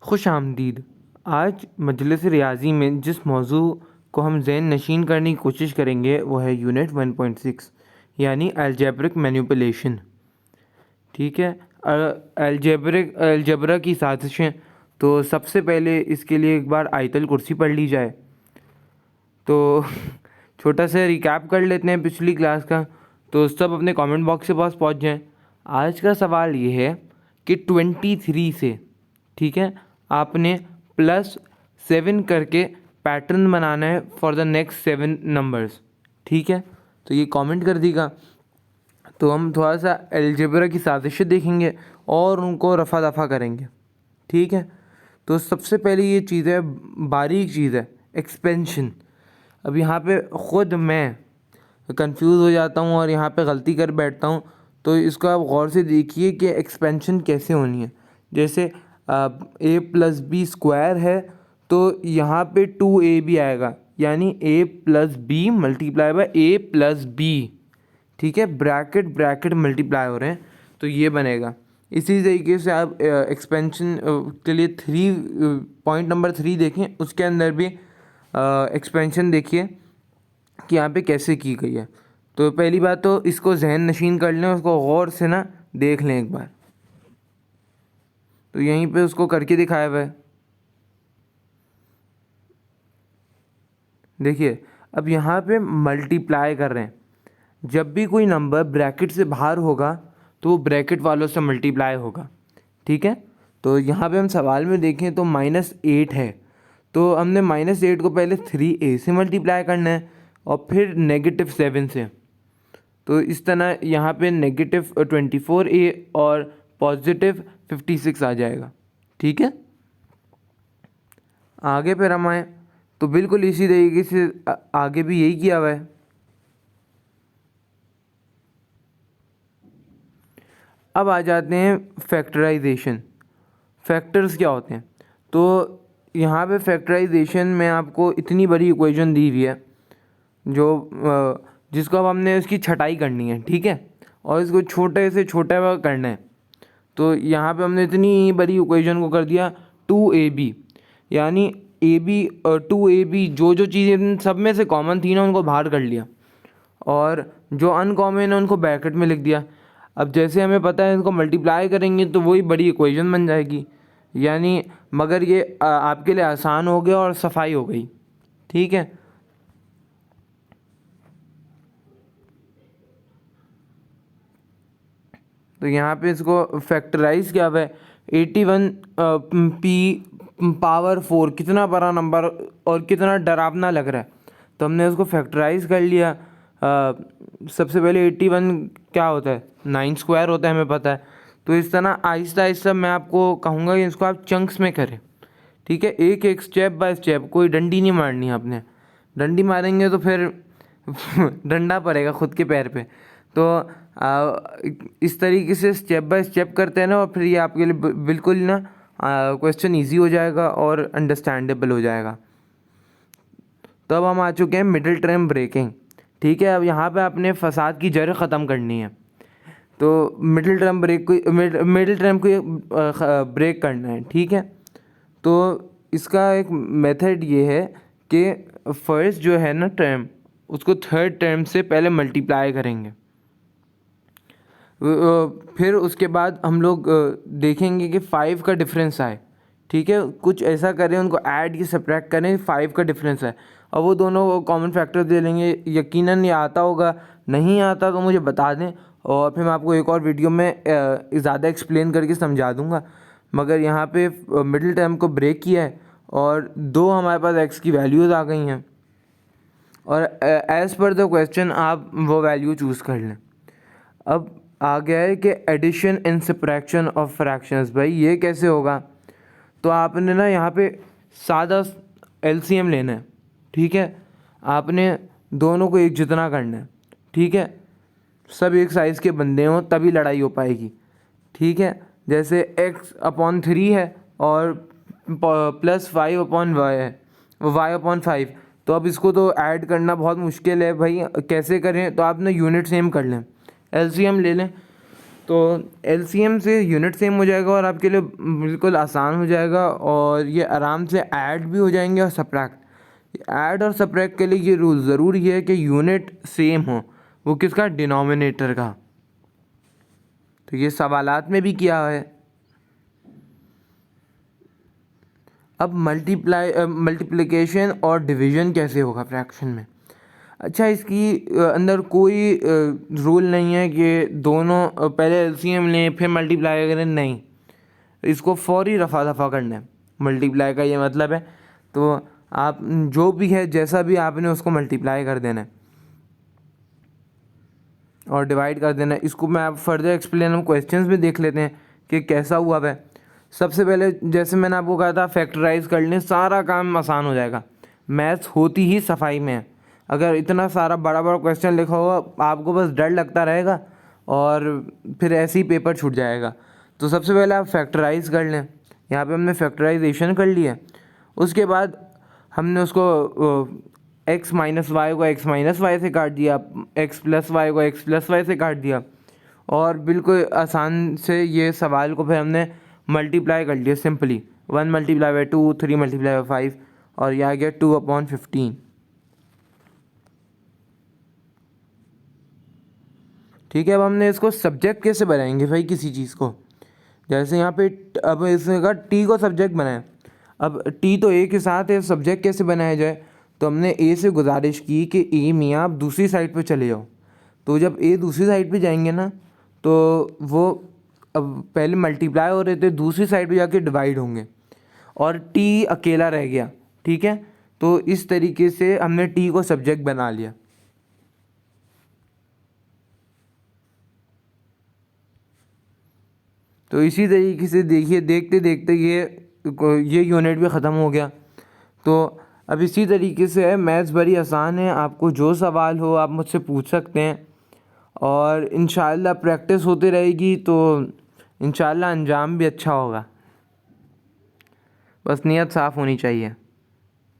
खुश आमदीद। आज मजलिस रियाज़ी में जिस मौजू को हम ज़हन नशीन करने की कोशिश करेंगे वो है यूनिट 1.6 यानी अलजेब्रिक मैनिपुलेशन। ठीक है, अलजेब्रा की साजिशें। तो सबसे पहले इसके लिए एक बार आयतल कुर्सी पढ़ ली जाए। तो छोटा सा रिकैप कर लेते हैं पिछली क्लास का। तो सब अपने कमेंट बॉक्स के पास पहुंच जाएं। आज का सवाल ये है कि 23 से, ठीक है, आपने +7 करके पैटर्न बनाना है फॉर द नेक्स्ट 7 नंबर्स। ठीक है, तो ये कमेंट कर दीजिएगा। तो हम थोड़ा सा अलजेब्रा की साजिशें देखेंगे और उनको रफ़ा दफ़ा करेंगे। ठीक है, तो सबसे पहले ये चीज़ है, बारीक चीज़ है, एक्सपेंशन। अब यहाँ पे ख़ुद मैं कंफ्यूज हो जाता हूँ और यहाँ पे गलती कर बैठता हूँ। तो इसको आप गौर से देखिए कि एक्सपेंशन कैसे होनी है। जैसे a+b² है तो यहाँ पे 2ab आएगा, यानी a+b मल्टीप्लाई बाय a+b। ठीक है, ब्रैकेट ब्रैकेट मल्टीप्लाई हो रहे हैं तो ये बनेगा। इसी तरीके से आप एक्सपेंशन के लिए पॉइंट नंबर 3 देखें, उसके अंदर भी एक्सपेंशन देखिए कि यहाँ पे कैसे की गई है। तो पहली बात तो इसको जहन नशीन कर लें, उसको गौर से ना देख लें एक बार। तो यहीं पे उसको करके दिखाया हुआ है, देखिए। अब यहाँ पे मल्टीप्लाई कर रहे हैं। जब भी कोई नंबर ब्रैकेट से बाहर होगा तो वो ब्रैकेट वालों से मल्टीप्लाई होगा। ठीक है, तो यहाँ पे हम सवाल में देखें तो -8 है, तो हमने -8 को पहले 3a से मल्टीप्लाई करना है और फिर -7 से। तो इस तरह यहाँ पे -24a और +56 आ जाएगा। ठीक है, आगे फिर हम आए तो बिल्कुल इसी तरीके से आगे भी यही किया हुआ है। अब आ जाते हैं फैक्टराइजेशन। फैक्टर्स क्या होते हैं? तो यहाँ पे फैक्टराइजेशन में आपको इतनी बड़ी इक्वेशन दी हुई है जो जिसको अब हमने उसकी छटाई करनी है। ठीक है, और इसको छोटे से छोटा करना है। तो यहाँ पे हमने इतनी बड़ी इक्वेशन को कर दिया 2ab, यानी ab और 2ab जो चीज़ें सब में से कॉमन थी ना उनको बाहर कर लिया और जो अनकॉमन है उनको ब्रैकेट में लिख दिया। अब जैसे हमें पता है इनको मल्टीप्लाई करेंगे तो वही बड़ी इक्वेशन बन जाएगी, यानी मगर ये आपके लिए आसान हो गया और सफाई हो गई। ठीक है, तो यहाँ पे इसको फैक्टराइज किया हुआ है। 81p⁴ कितना बड़ा नंबर और कितना डरावना लग रहा है, तो हमने उसको फैक्टराइज कर लिया। सबसे पहले 81 क्या होता है, 9² होता है, हमें पता है। तो इस तरह आहिस्ता आहिस्ता मैं आपको कहूँगा कि इसको आप चंक्स में करें। ठीक है, एक एक स्टेप बाय स्टेप, कोई डंडी नहीं मारनी है आपने। डंडी मारेंगे तो फिर डंडा पड़ेगा खुद के पैर पे। तो इस तरीके से स्टेप बाय स्टेप करते हैं ना, और फिर ये आपके लिए बिल्कुल ना क्वेश्चन इजी हो जाएगा और अंडरस्टैंडेबल हो जाएगा। तो अब हम आ चुके हैं मिडिल टर्म ब्रेकिंग। ठीक है, अब यहाँ पे आपने फसाद की जड़ ख़त्म करनी है। तो मिडिल टर्म को ब्रेक करना है। ठीक है, तो इसका एक मेथड ये है कि फर्स्ट जो है ना टर्म, उसको थर्ड टर्म से पहले मल्टीप्लाई करेंगे। फिर उसके बाद हम लोग देखेंगे कि 5 का डिफरेंस आए। ठीक है, कुछ ऐसा करें, उनको ऐड या सब्ट्रैक्ट करें, 5 का डिफरेंस है और वो दोनों कॉमन फैक्टर दे लेंगे। यकीनन ये आता होगा, नहीं आता तो मुझे बता दें और फिर मैं आपको एक और वीडियो में ज़्यादा एक्सप्लेन करके समझा दूंगा। मगर यहाँ पे मिडिल टर्म को ब्रेक किया है और 2 हमारे पास x की वैल्यूज़ आ गई हैं और एज़ पर द क्वेश्चन आप वो वैल्यू चूज़ कर लें। अब आ गया है कि addition and subtraction of fractions. भाई ये कैसे होगा? तो आपने ना यहाँ पे सादा LCM लेना है। ठीक है, आपने दोनों को एक जितना करना है। ठीक है, सब एक साइज़ के बंदे हों तभी लड़ाई हो पाएगी। ठीक है, जैसे x/3 है और +5/y है, y/5। तो अब इसको तो ऐड करना बहुत मुश्किल है भाई, कैसे करें? तो आप ना यूनिट सेम कर लें, LCM ले लें। तो एलसीएम से यूनिट सेम हो जाएगा और आपके लिए बिल्कुल आसान हो जाएगा, और ये आराम से ऐड भी हो जाएंगे और सब्ट्रैक्ट। ऐड और सब्ट्रैक्ट के लिए ये रूल ज़रूरी है कि यूनिट सेम हो, वो किसका, डिनोमिनेटर का। तो ये सवालात में भी किया है। अब मल्टीप्लिकेशन और डिवीज़न कैसे होगा फ्रैक्शन में। अच्छा, इसकी अंदर कोई रूल नहीं है कि दोनों पहले एलसीएम लें फिर मल्टीप्लाई करें, नहीं, इसको फौरी रफा दफा करना है। मल्टीप्लाई का ये मतलब है, तो आप जो भी है जैसा भी आपने उसको मल्टीप्लाई कर देना है और डिवाइड कर देना है। इसको मैं आप फर्दर एक्सप्लेन हम क्वेश्चंस में देख लेते हैं कि कैसा हुआ है। सबसे पहले जैसे मैंने आपको कहा था, फैक्टराइज कर लें, सारा काम आसान हो जाएगा। मैथ्स होती ही सफाई में है। अगर इतना सारा बड़ा बड़ा क्वेश्चन लिखा होगा, आपको बस डर लगता रहेगा और फिर ऐसे ही पेपर छूट जाएगा। तो सबसे पहले आप फैक्टराइज कर लें। यहाँ पे हमने फैक्टराइजेशन कर लिया। उसके बाद हमने उसको x माइनस वाई को x माइनस वाई से काट दिया, x प्लस वाई को x प्लस वाई से काट दिया, और बिल्कुल आसान से ये सवाल को फिर हमने मल्टीप्लाई कर लिया simply. 1 multiply by 2, 3 multiply by 5, और यह आ गया 2/15। ठीक है, अब हमने इसको सब्जेक्ट कैसे बनाएंगे भाई किसी चीज़ को। जैसे यहाँ पे अब इसने कहा टी को सब्जेक्ट बनाए। अब टी तो ए के साथ है, सब्जेक्ट कैसे बनाया जाए। तो हमने ए से गुजारिश की कि ए मियाँ आप दूसरी साइड पे चले जाओ। तो जब ए दूसरी साइड पे जाएंगे ना, तो वो अब पहले मल्टीप्लाई हो रहे थे, दूसरी साइड पे जाके डिवाइड होंगे और टी अकेला रह गया। ठीक है, तो इस तरीके से हमने टी को सब्जेक्ट बना लिया। तो इसी तरीके से देखिए, देखते देखते ये यूनिट भी ख़त्म हो गया। तो अब इसी तरीके से है, मैथ्स बड़ी आसान है। आपको जो सवाल हो आप मुझसे पूछ सकते हैं, और इंशाल्लाह प्रैक्टिस होती रहेगी तो इंशाल्लाह अंजाम भी अच्छा होगा। बस नीयत साफ़ होनी चाहिए।